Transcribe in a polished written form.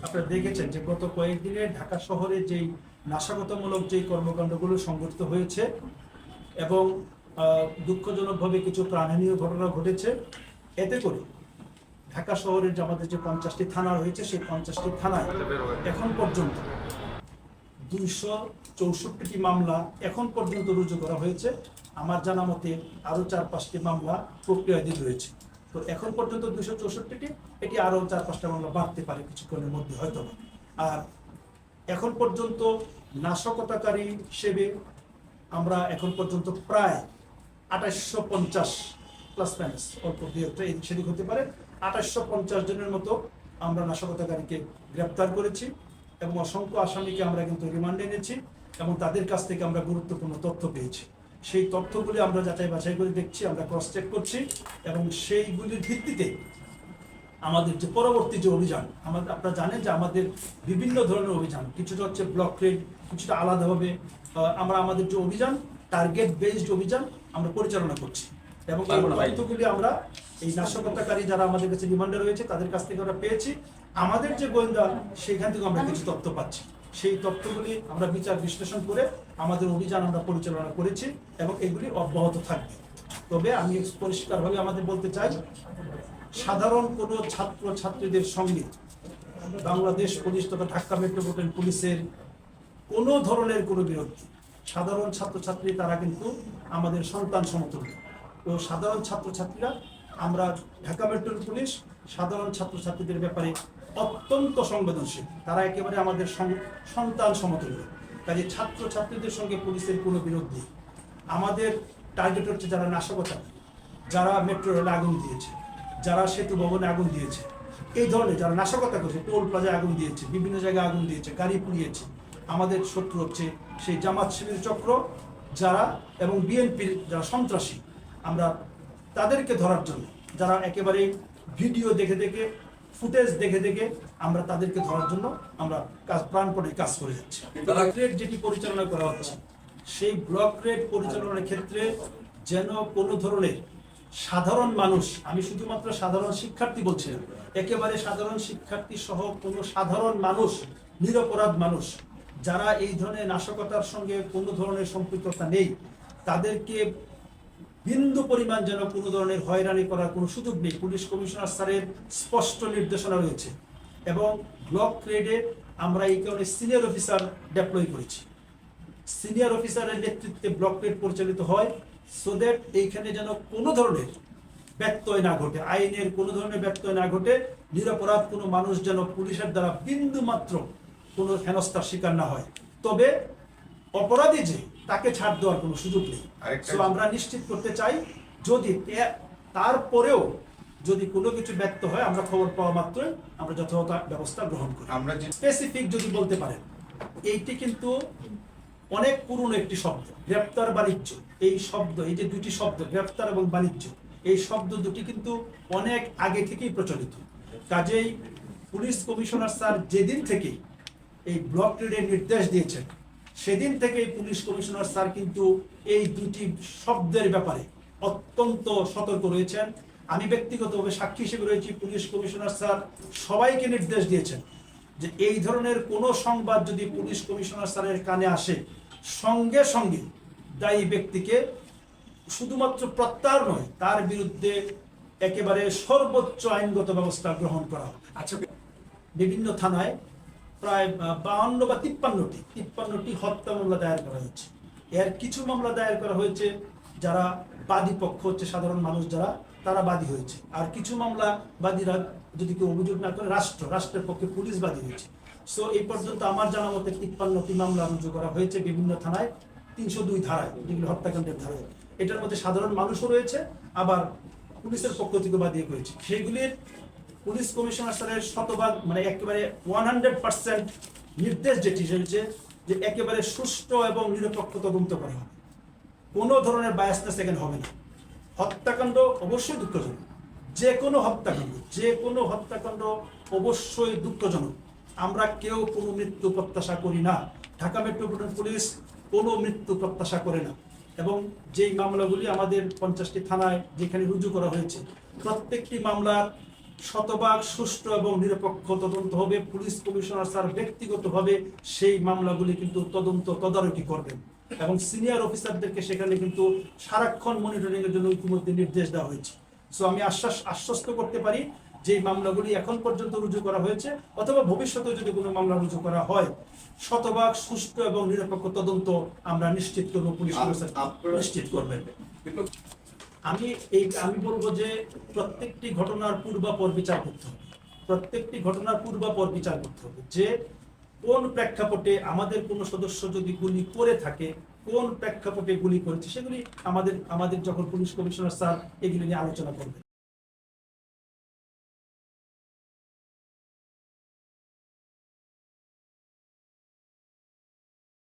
আপনারা দেখেছেন যে গত কয়েকদিনে ঢাকা শহরে যেই নাশকতামূলক যেই কর্মকাণ্ডগুলো সংঘটিত হয়েছে এবং দুঃখজনকভাবে কিছু প্রাণহানীয় ঘটনা ঘটেছে। এতে করে ঢাকা শহরের যে আমাদের যে 50টি থানা রয়েছে সেই 50টি থানায় এখন পর্যন্ত 264টি মামলা এখন পর্যন্ত রুজু করা হয়েছে। আমার জানা মতে আরও 4-5টি মামলা প্রক্রিয়াধীন রয়েছে। তো এখন পর্যন্ত 264টি, এটি আরও 4-5টা মামলা বাড়তে পারে কিছুক্ষণের মধ্যে হয়তো। আর এখন পর্যন্ত নাশকতাকারী হিসেবে আমরা এখন পর্যন্ত প্রায় 2850 প্লাস মাইনাস অল্প দুই-একটা এদিক সেদিক হতে পারে 2850 জনের মতো আমরা নাশকতাকারীকে গ্রেপ্তার করেছি এবং অসংখ্য আসামিকে আমরা কিন্তু রিমান্ডে এনেছি এবং তাদের কাছ থেকে আমরা গুরুত্বপূর্ণ তথ্য পেয়েছি। সেই তথ্যগুলি আমরা যাচাই বাছাই করে দেখছি, আমরা ক্রস চেক করছি এবং সেইগুলির ভিত্তিতে আমাদের যে পরবর্তী যে অভিযান, আপনারা জানেন যে আমাদের বিভিন্ন ধরনের অভিযান, কিছুটা হচ্ছে ব্লক রেড, কিছুটা আলাদাভাবে আমরা আমাদের যে অভিযান টার্গেট বেসড অভিযান আমরা পরিচালনা করছি এবং এই তথ্যগুলি আমরা এই নাশকতাকারী যারা আমাদের কাছে রিমান্ডে রয়েছে তাদের কাছ থেকে আমরা পেয়েছি। আমাদের যে গোয়েন্দা সেখান থেকে আমরা কিছু তথ্য পাচ্ছি, সেই তথ্যগুলি আমরা বিচার বিশ্লেষণ করে আমাদের অভিযান আমরা পরিচালনা করেছি এবং এগুলি অব্যাহত থাকবে। তবে আমি পরিষ্কারভাবে আমাদের বলতে চাই, সাধারণ কোনো ছাত্র ছাত্রীদের সঙ্গে বাংলাদেশ পুলিশ তথা ঢাকা মেট্রোপলিটন পুলিশের কোনো ধরনের কোনো বিরোধ, সাধারণ ছাত্রছাত্রী তারা কিন্তু আমাদের সন্তান সমতুল্য। তো সাধারণ ছাত্রছাত্রীরা, আমরা ঢাকা মেট্রোপলিটন পুলিশ সাধারণ ছাত্রছাত্রীদের ব্যাপারে অত্যন্ত সংবেদনশীল, তারা একেবারে আমাদের সন্তান সমতুল্য। কাজে ছাত্রছাত্রীদের সঙ্গে পুলিশের কোনো বিরোধ নেই। আমাদের টার্গেট হচ্ছে যারা নাশকতা, যারা মেট্রো রেলে আগুন দিয়েছে, যারা সেতু ভবনে আগুন দিয়েছে, এই ধরনের যারা নাশকতা করেছে, টোল প্লাজায় আগুন দিয়েছে, বিভিন্ন জায়গায় আগুন দিয়েছে, গাড়ি পুড়িয়েছে, আমাদের শত্রু হচ্ছে সেই জামাত শিবির চক্র যারা এবং বিএনপির যারা সন্ত্রাসী। আমরা তাদেরকে ধরার জন্য, যারা একেবারে ভিডিও দেখে দেখে ফুটেজ দেখে দেখে আমরা তাদেরকে ধরার জন্য আমরা প্রাণপণে কাজ করে যাচ্ছি। ব্লক রেড যেটি পরিচালনা করা হচ্ছে, সেই ব্লক রেড পরিচালনার ক্ষেত্রে যেন কোনো ধরনের সাধারণ মানুষ, আমি শুধুমাত্র সাধারণ শিক্ষার্থী বলছি না, একেবারে সাধারণ শিক্ষার্থী সহ কোনো সাধারণ মানুষ, নিরপরাধ মানুষ যারা এই ধরনের নাশকতার সঙ্গে কোনো ধরনের সম্পৃক্ততা নেই, তাদেরকে বিন্দু পরিমাণ যেন কোনো ধরনের হয়রানি করার কোনো সুযোগ নেই। পুলিশ কমিশনার স্যারের স্পষ্ট নির্দেশনা রয়েছে এবং ব্লক রেডে আমরা এই কারণে সিনিয়র অফিসার ডেপ্লয় করেছি। সিনিয়র অফিসারের নেতৃত্বে ব্লক রেড পরিচালিত হয়, সো দ্যাট এইখানে যেন কোনো ধরনের ব্যত্যয় না ঘটে, আইনের কোনো ধরনের ব্যত্যয় না ঘটে, নিরপরাধ কোনো মানুষ যেন পুলিশের দ্বারা বিন্দু মাত্র কোনো হেনস্থার শিকার না হয়। তবে অপরাধী যে, তাকে ছাড় দেওয়ার কোনো সুযোগ নেই। তো আমরা নিশ্চিত করতে চাই, যদি তারপরেও যদি কোনো কিছু ব্যর্থ হয়, আমরা খবর পাওয়া মাত্রই আমরা যথাযথ ব্যবস্থা গ্রহণ করি। আমরা স্পেসিফিক যদি বলতে পারেন, এইটি কিন্তু অনেক পুরনো একটি শব্দ, গ্রেপ্তার বাণিজ্য। এই শব্দ, এই যে দুটি শব্দ গ্রেপ্তার এবং বাণিজ্য, এই শব্দ দুটি কিন্তু অনেক আগে থেকেই প্রচলিত। কাজেই পুলিশ কমিশনার স্যার যেদিন থেকে এই ব্লক রেডের নির্দেশ দিয়েছেন, সেদিন থেকেই পুলিশ কমিশনার স্যার কিন্তু এই দুটি শব্দের ব্যাপারে অত্যন্ত সতর্ক রয়েছেন। আমি ব্যক্তিগতভাবে সাক্ষী হিসেবে রয়েছি। পুলিশ কমিশনার স্যার সবাইকে নির্দেশ দিয়েছেন যে এই ধরনের কোনো সংবাদ যদি পুলিশ কমিশনার স্যারের কানে আসে, সঙ্গে সঙ্গে দায়ী ব্যক্তিকে শুধুমাত্র প্রত্যাহার নয়, তার বিরুদ্ধে একেবারে সর্বোচ্চ আইনগত ব্যবস্থা গ্রহণ করা হবে। আচ্ছা, বিভিন্ন থানায় প্রায় 52 বা 53টি হত্যা মামলা দায়ের করা হয়েছে। এর কিছু মামলা দায়ের করা হয়েছে যারা বাদী পক্ষ হচ্ছে সাধারণ মানুষ, যারা তারা বাদী হয়েছে। আর কিছু মামলা বাদীরা যদি কেউ অভিযোগ না করে, রাষ্ট্রের পক্ষে পুলিশ বাদী হয়েছে। সো এই পর্যন্ত আমার জানা মতে 53টি মামলা রুজু করা হয়েছে বিভিন্ন থানায়, 302 ধারায়, যেগুলো হত্যাকাণ্ডের ধারায়। এটার মধ্যে সাধারণ মানুষও রয়েছে, আবার পুলিশের পক্ষ থেকে বাদী হয়েছে। সেগুলির পুলিশ কমিশনার স্যারের শতভাগ, মানে একেবারে 100% নির্দেশ যেটি হয়েছে যে একেবারে সুষ্ঠু এবং নিরপেক্ষ তদন্ত করা হবে, কোনো ধরনের বায়াসনেস এখানে হবে না। হত্যাকাণ্ড অবশ্যই দুঃখজনক, যে কোনো হত্যাকাণ্ড অবশ্যই দুঃখজনক। আমরা কেউ কোনো মৃত্যু প্রত্যাশা করি না, ঢাকা মেট্রোপলিটন পুলিশ কোনো মৃত্যু প্রত্যাশা করে না। এবং যেই মামলাগুলি আমাদের 50টি থানায় যেখানে রুজু করা হয়েছে, প্রত্যেকটি মামলার শতভাগ সুষ্ঠু এবং নিরপেক্ষ তদন্ত হবে। পুলিশ কমিশনার স্যার ব্যক্তিগতভাবে সেই মামলাগুলি কিন্তু তদারকি করবেন এবং সিনিয়র অফিসারদেরকে সেখানে কিন্তু সারাক্ষণ মনিটরিং এর জন্য ইতিমধ্যে নির্দেশ দেওয়া হয়েছে। সো আমি আশ্বস্ত করতে পারি যে মামলাগুলি এখন পর্যন্ত রুজু করা হয়েছে অথবা ভবিষ্যতে যদি কোনো মামলা রুজু করা হয়, শতভাগ সুষ্ঠু এবং নিরপেক্ষ তদন্ত আমরা নিশ্চিত করবো, পুলিশ কমিশনার নিশ্চিত করবেন। আমি বলবো যে প্রত্যেকটি ঘটনার পূর্বাপর বিচার করতে হবে, প্রত্যেকটি ঘটনার পূর্বাপর বিচার করতে হবে যে কোন প্রেক্ষাপটে আমাদের কোনো সদস্য যদি গুলি করে থাকে, কোন প্রেক্ষাপটে গুলি করেছে, সেগুলি আমাদের যখন পুলিশ কমিশনার স্যার এগুলি নিয়ে আলোচনা করবেন।